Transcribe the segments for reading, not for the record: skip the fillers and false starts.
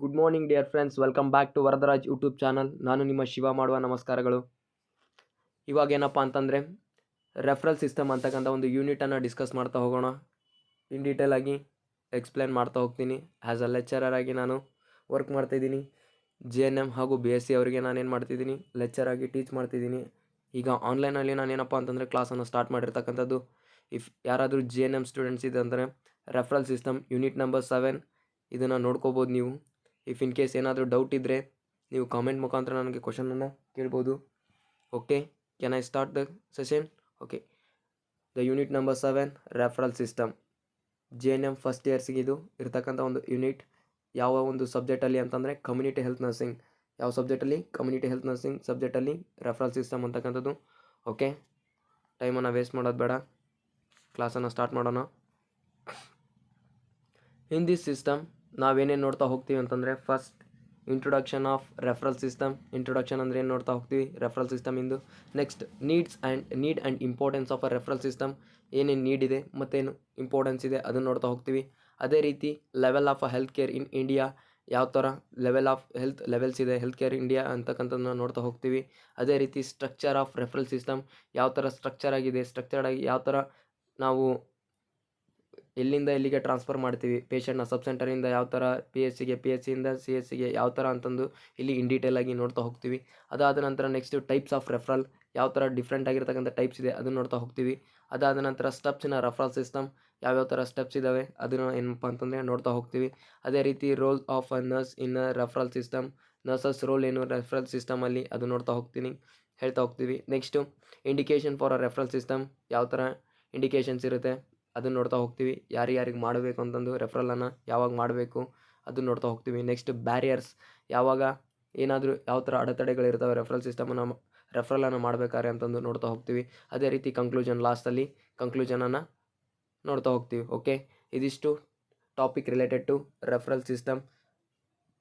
Good morning dear friends, welcome back to Varadaraj YouTube channel. ನಾನು ನಿಮ್ಮ ಶಿವ ಮಾಡುವ ನಮಸ್ಕಾರಗಳು. ಇವಾಗ ಏನಪ್ಪ ಅಂತಂದರೆ ರೆಫರಲ್ ಸಿಸ್ಟಮ್ ಅಂತಕ್ಕಂಥ ಒಂದು ಯೂನಿಟನ್ನು ಡಿಸ್ಕಸ್ ಮಾಡ್ತಾ ಹೋಗೋಣ. ಇನ್ ಡೀಟೇಲ್ ಆಗಿ ಎಕ್ಸ್ಪ್ಲೇನ್ ಮಾಡ್ತಾ ಹೋಗ್ತೀನಿ. ಆ್ಯಸ್ ಅ ಲೆಕ್ಚರರ್ ಆಗಿ ನಾನು ವರ್ಕ್ ಮಾಡ್ತಾಯಿದ್ದೀನಿ. JNM ಹಾಗೂ BSc ಅವರಿಗೆ ನಾನೇನು ಮಾಡ್ತಿದ್ದೀನಿ, ಲೆಕ್ಚರ್ ಆಗಿ ಟೀಚ್ ಮಾಡ್ತಿದ್ದೀನಿ. ಈಗ ಆನ್ಲೈನಲ್ಲಿ ನಾನೇನಪ್ಪ ಅಂತಂದರೆ ಕ್ಲಾಸನ್ನು ಸ್ಟಾರ್ಟ್ ಮಾಡಿರ್ತಕ್ಕಂಥದ್ದು. ಇಫ್ ಯಾರಾದರೂ JNM ಸ್ಟೂಡೆಂಟ್ಸ್ ಇದೆ ಅಂದರೆ ರೆಫರಲ್ ಸಿಸ್ಟಮ್ ಯೂನಿಟ್ ನಂಬರ್ 7 ಇದನ್ನು ನೋಡ್ಕೋಬೋದು ನೀವು. ಇಫ್ ಇನ್ ಕೇಸ್ ಏನಾದರೂ ಡೌಟ್ ಇದ್ದರೆ ನೀವು ಕಾಮೆಂಟ್ ಮುಖಾಂತರ ನನಗೆ ಕ್ವಶನನ್ನು ಕೇಳ್ಬೋದು. Okay, can I start the session? Okay, the unit number 7 referral system. JNM first ಇಯರ್ಸಿಗೆ ಇದು ಇರ್ತಕ್ಕಂಥ ಒಂದು ಯೂನಿಟ್. ಯಾವ ಒಂದು ಸಬ್ಜೆಕ್ಟಲ್ಲಿ ಅಂತಂದರೆ ಕಮ್ಯುನಿಟಿ ಹೆಲ್ತ್ ನರ್ಸಿಂಗ್. ಯಾವ ಸಬ್ಜೆಕ್ಟಲ್ಲಿ? ಕಮ್ಯುನಿಟಿ ಹೆಲ್ತ್ ನರ್ಸಿಂಗ್ ಸಬ್ಜೆಕ್ಟಲ್ಲಿ ರೆಫರಲ್ ಸಿಸ್ಟಮ್ ಅಂತಕ್ಕಂಥದ್ದು. ಓಕೆ, ಟೈಮನ್ನು ವೇಸ್ಟ್ ಮಾಡೋದು ಬೇಡ, ಕ್ಲಾಸನ್ನು ಸ್ಟಾರ್ಟ್ ಮಾಡೋಣ. ಇನ್ ದಿಸ್ ಸಿಸ್ಟಮ್ ನಾವೇನೇನು ನೋಡ್ತಾ ಹೋಗ್ತೀವಿ ಅಂತಂದರೆ, first introduction of referral system. Introduction ಅಂದರೆ ಏನು ನೋಡ್ತಾ ಹೋಗ್ತೀವಿ, ರೆಫರಲ್ ಸಿಸ್ಟಮ್ ಇಂದು. Next need and importance of a referral system. ಏನೇನು ನೀಡ್ ಇದೆ ಮತ್ತೇನು ಇಂಪಾರ್ಟೆನ್ಸ್ ಇದೆ ಅದನ್ನು ನೋಡ್ತಾ ಹೋಗ್ತೀವಿ. ಅದೇ ರೀತಿ level of health care in India, ಯಾವ ಥರ ಲೆವೆಲ್ ಆಫ್ ಹೆಲ್ತ್ ಲೆವೆಲ್ಸ್ ಇದೆ ಹೆಲ್ತ್ ಕೇರ್ ಇಂಡಿಯಾ ಅಂತಕ್ಕಂಥದ್ದನ್ನ ನೋಡ್ತಾ ಹೋಗ್ತೀವಿ. ಅದೇ ರೀತಿ ಸ್ಟ್ರಕ್ಚರ್ ಆಫ್ ರೆಫರಲ್ ಸಿಸ್ಟಮ್, ಯಾವ ಥರ ಸ್ಟ್ರಕ್ಚರ್ ಆಗಿದೆ, ಸ್ಟ್ರಕ್ಚರ್ಡ್ ಆಗಿ ಯಾವ ಥರ ನಾವು ಎಲ್ಲಿಂದ ಎಲ್ಲಿಗೆ ಟ್ರಾನ್ಸ್ಫರ್ ಮಾಡ್ತೀವಿ ಪೇಷಂಟ್ನ, ಸಬ್ ಸೆಂಟರಿಂದ ಯಾವ ಥರ PHCಗೆ, PHCಯಿಂದ CHCಗೆ ಯಾವ ಥರ ಅಂತಂದು ಇಲ್ಲಿ ಇನ್ ಡೀಟೇಲ್ ಆಗಿ ನೋಡ್ತಾ ಹೋಗ್ತೀವಿ. ಅದಾದ ನಂತರ ನೆಕ್ಸ್ಟ್ ಟೈಪ್ಸ್ ಆಫ್ ರೆಫರಲ್, ಯಾವ ಥರ ಡಿಫ್ರೆಂಟ್ ಆಗಿರ್ತಕ್ಕಂಥ ಟೈಪ್ಸ್ ಇದೆ ಅದನ್ನು ನೋಡ್ತಾ ಹೋಗ್ತೀವಿ. ಅದಾದ ನಂತರ ಸ್ಟೆಪ್ಸ್ ಇನ್ ರೆಫರಲ್ ಸಿಸ್ಟಮ್, ಯಾವ್ಯಾವ ಥರ ಸ್ಟೆಪ್ಸ್ ಇದ್ದಾವೆ ಅದನ್ನು ಏನಪ್ಪ ಅಂತಂದರೆ ನೋಡ್ತಾ ಹೋಗ್ತೀವಿ. ಅದೇ ರೀತಿ role of a nurse in referral system, nurses role ಏನು ರೆಫರಲ್ ಸಿಸ್ಟಮಲ್ಲಿ ಅದು ನೋಡ್ತಾ ಹೇಳ್ತಾ ಹೋಗ್ತೀವಿ. Next indication for a referral system, ಯಾವ ಥರ ಇಂಡಿಕೇಶನ್ಸ್ ಇರುತ್ತೆ ಅದನ್ನು ನೋಡ್ತಾ ಹೋಗ್ತೀವಿ. ಯಾರಿಗೆ ಮಾಡಬೇಕು ಅಂತಂದು ರೆಫರಲನ್ನು ಯಾವಾಗ ಮಾಡಬೇಕು ಅದನ್ನು ನೋಡ್ತಾ ಹೋಗ್ತೀವಿ. ನೆಕ್ಸ್ಟ್ ಬ್ಯಾರಿಯರ್ಸ್, ಯಾವಾಗ ಏನಾದರೂ ಯಾವ ಥರ ಅಡೆತಡೆಗಳಿರ್ತವೆ ರೆಫರಲನ್ನು ಮಾಡಬೇಕಾದ್ರೆ ಅಂತಂದು ನೋಡ್ತಾ ಹೋಗ್ತೀವಿ. ಅದೇ ರೀತಿ ಕಂಕ್ಲೂಷನ್, ಲಾಸ್ಟಲ್ಲಿ ಕಂಕ್ಲೂಷನನ್ನು ನೋಡ್ತಾ ಹೋಗ್ತೀವಿ. ಓಕೆ, ಇದಿಷ್ಟು topic related to referral system.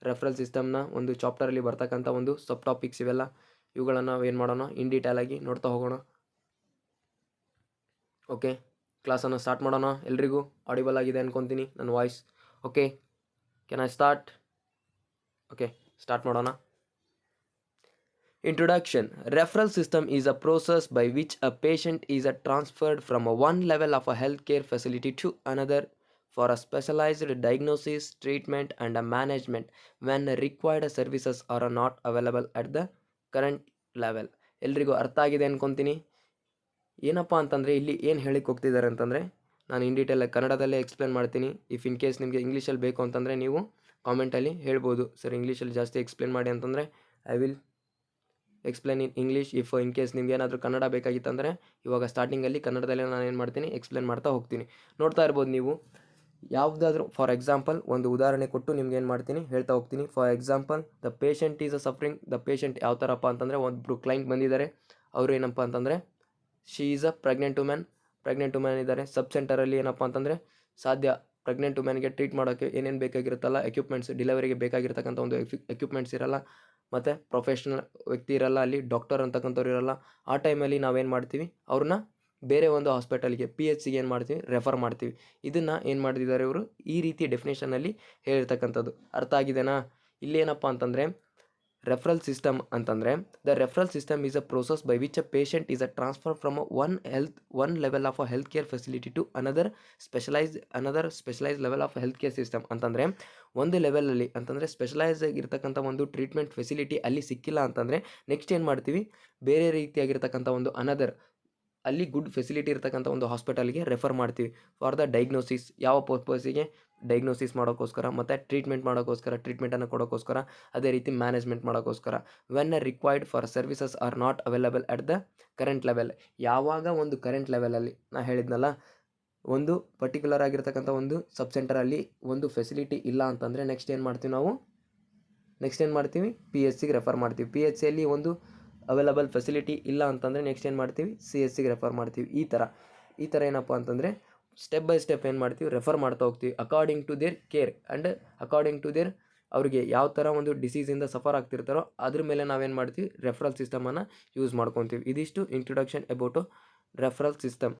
Referral ಸಿಸ್ಟಮ್ನ ಒಂದು ಚಾಪ್ಟರಲ್ಲಿ ಬರ್ತಕ್ಕಂಥ ಒಂದು ಸಬ್ ಟಾಪಿಕ್ಸ್ ಇವೆಲ್ಲ. ಇವುಗಳನ್ನು ನಾವು ಏನು ಮಾಡೋಣ, ಇನ್ ಡೀಟೇಲ್ ಆಗಿ ನೋಡ್ತಾ ಹೋಗೋಣ. ಓಕೆ, ಕ್ಲಾಸನ್ನು ಸ್ಟಾರ್ಟ್ ಮಾಡೋಣ. ಎಲ್ರಿಗೂ ಆಡಿಬಲ್ ಆಗಿದೆ ಅನ್ಕೊತೀನಿ ನನ್ನ voice. Okay, can I start? Okay, start ಮಾಡೋಣ. Introduction. Referral system is a process by which a patient is transferred from one level of a healthcare facility to another for a specialized diagnosis, treatment and a management when required services are not available at the current level. ಎಲ್ರಿಗೂ ಅರ್ಥ ಆಗಿದೆ ಅನ್ಕೊತೀನಿ. ಏನಪ್ಪ ಅಂತಂದರೆ ಇಲ್ಲಿ ಏನು ಹೇಳಿಕ್ಕೆ ಹೋಗ್ತಿದ್ದಾರೆ ಅಂತಂದರೆ, ನಾನು ಇನ್ ಡೀಟೇಲಾಗಿ ಕನ್ನಡದಲ್ಲೇ ಎಕ್ಸ್ಪ್ಲೇನ್ ಮಾಡ್ತೀನಿ. ಇಫ್ ಇನ್ ಕೇಸ್ ನಿಮಗೆ ಇಂಗ್ಲೀಷಲ್ಲಿ ಬೇಕು ಅಂತಂದರೆ ನೀವು ಕಾಮೆಂಟಲ್ಲಿ ಹೇಳ್ಬೋದು, ಸರ್ ಇಂಗ್ಲೀಷಲ್ಲಿ ಜಾಸ್ತಿ ಎಕ್ಸ್ಪ್ಲೇನ್ ಮಾಡಿ ಅಂತಂದರೆ I will explain in English. If in case ನಿಮ್ಗೆ ಏನಾದರೂ ಕನ್ನಡ ಬೇಕಾಗಿತ್ತಂದರೆ ಇವಾಗ ಸ್ಟಾರ್ಟಿಂಗಲ್ಲಿ ಕನ್ನಡದಲ್ಲೇ ನಾನು ಏನು ಮಾಡ್ತೀನಿ, ಎಕ್ಸ್ಪ್ಲೇನ್ ಮಾಡ್ತಾ ಹೋಗ್ತೀನಿ. ನೋಡ್ತಾ ಇರ್ಬೋದು ನೀವು. ಯಾವುದಾದ್ರೂ ಫಾರ್ ಎಕ್ಸಾಂಪಲ್ ಒಂದು ಉದಾಹರಣೆ ಕೊಟ್ಟು ನಿಮ್ಗೆ ಏನು ಮಾಡ್ತೀನಿ ಹೇಳ್ತಾ ಹೋಗ್ತೀನಿ. For example, the patient is a suffering. The patient ಯಾವ ಥರಪ್ಪ ಅಂತಂದರೆ, ಒಬ್ಬರು ಕ್ಲೈಂಟ್ ಬಂದಿದ್ದಾರೆ, ಅವರು ಏನಪ್ಪ ಅಂತಂದರೆ she is a pregnant women ಇದ್ದಾರೆ. ಸಬ್ ಸೆಂಟರಲ್ಲಿ ಏನಪ್ಪ ಅಂತಂದರೆ ಸಾಧ್ಯ ಪ್ರೆಗ್ನೆಂಟ್ ವುಮೆನ್ಗೆ ಟ್ರೀಟ್ ಮಾಡೋಕ್ಕೆ ಏನೇನು ಬೇಕಾಗಿರುತ್ತಲ್ಲ ಎಕ್ವಿಪ್ಮೆಂಟ್ಸ್, ಡೆಲಿವರಿಗೆ ಬೇಕಾಗಿರ್ತಕ್ಕಂಥ ಒಂದು ಎಕ್ವಿಪ್ಮೆಂಟ್ಸ್ ಇರಲ್ಲ, ಮತ್ತು ಪ್ರೊಫೆಷ್ನಲ್ ವ್ಯಕ್ತಿ ಇರಲ್ಲ, ಅಲ್ಲಿ ಡಾಕ್ಟರ್ ಅಂತಕ್ಕಂಥವ್ರು ಇರಲ್ಲ. ಆ ಟೈಮಲ್ಲಿ ನಾವೇನು ಮಾಡ್ತೀವಿ, ಅವ್ರನ್ನ ಬೇರೆ ಒಂದು ಹಾಸ್ಪಿಟಲ್ಗೆ PHCಗೆ ಏನು ಮಾಡ್ತೀವಿ, ರೆಫರ್ ಮಾಡ್ತೀವಿ. ಇದನ್ನು ಏನು ಮಾಡಿದ್ದಾರೆ ಇವರು ಈ ರೀತಿ ಡೆಫಿನೇಷನಲ್ಲಿ ಹೇಳಿರ್ತಕ್ಕಂಥದ್ದು. ಅರ್ಥ ಆಗಿದೆನಾ? ಇಲ್ಲೇನಪ್ಪ ಅಂತಂದರೆ ರೆಫರಲ್ ಸಿಸ್ಟಮ್ ಅಂತಂದರೆ, the referral system is a process by which a patient is a transfer from one level of a health care facility to another specialise level of health care system. ಅಂತಂದರೆ ಒಂದು ಲೆವೆಲಲ್ಲಿ ಅಂತಂದರೆ specialise ಆಗಿರ್ತಕ್ಕಂಥ ಒಂದು treatment facility ಅಲ್ಲಿ ಸಿಕ್ಕಿಲ್ಲ ಅಂತಂದರೆ next ಏನು ಮಾಡ್ತೀವಿ, ಬೇರೆ ರೀತಿಯಾಗಿರ್ತಕ್ಕಂಥ ಒಂದು ಅಲ್ಲಿ ಗುಡ್ ಫೆಸಿಲಿಟಿ ಇರ್ತಕ್ಕಂಥ ಒಂದು ಹಾಸ್ಪಿಟಲ್ಗೆ ರೆಫರ್ ಮಾಡ್ತೀವಿ. ಫಾರ್ ದ ಡೈಗ್ನೋಸಿಸ್, ಯಾವ ಪರ್ಪಸಿಗೆ, ಡೈಗ್ನೋಸಿಸ್ ಮಾಡೋಕ್ಕೋಸ್ಕರ, ಮತ್ತು ಟ್ರೀಟ್ಮೆಂಟನ್ನು ಕೊಡೋಕ್ಕೋಸ್ಕರ, ಅದೇ ರೀತಿ ಮ್ಯಾನೇಜ್ಮೆಂಟ್ ಮಾಡೋಕ್ಕೋಸ್ಕರ. When required for services are not available at the current level. ಯಾವಾಗ ಒಂದು ಕರೆಂಟ್ ಲೆವೆಲಲ್ಲಿ ನಾನು ಹೇಳಿದ್ನಲ್ಲ, ಒಂದು ಪರ್ಟಿಕ್ಯುಲರ್ ಆಗಿರ್ತಕ್ಕಂಥ ಒಂದು ಸಬ್ ಸೆಂಟರಲ್ಲಿ ಒಂದು ಫೆಸಿಲಿಟಿ ಇಲ್ಲ ಅಂತಂದರೆ ನೆಕ್ಸ್ಟ್ ಏನು ಮಾಡ್ತೀವಿ, PHCಗೆ ರೆಫರ್ ಮಾಡ್ತೀವಿ. PHCಯಲ್ಲಿ ಒಂದು ಅವೈಲಬಲ್ ಫೆಸಿಲಿಟಿ ಇಲ್ಲ ಅಂತಂದರೆ ನೆಕ್ಸ್ಟ್ ಏನು ಮಾಡ್ತೀವಿ, CHCಗೆ ರೆಫರ್ ಮಾಡ್ತೀವಿ. ಈ ಥರ ಏನಪ್ಪ ಅಂತಂದರೆ ಸ್ಟೆಪ್ ಬೈ ಸ್ಟೆಪ್ ಏನು ಮಾಡ್ತೀವಿ, ರೆಫರ್ ಮಾಡ್ತಾ ಹೋಗ್ತೀವಿ according to their care and according to their ಅವ್ರಿಗೆ ಯಾವ ಥರ ಒಂದು ಡಿಸೀಸಿಂದ ಸಫರ್ ಆಗ್ತಿರ್ತಾರೋ ಅದ್ರ ಮೇಲೆ ನಾವೇನು ಮಾಡ್ತೀವಿ, ರೆಫರಲ್ ಸಿಸ್ಟಮನ್ನು ಯೂಸ್ ಮಾಡ್ಕೊತೀವಿ. ಇದಿಷ್ಟು ಇಂಟ್ರೊಡಕ್ಷನ್ ಅಬೌಟು ರೆಫರಲ್ ಸಿಸ್ಟಮ್.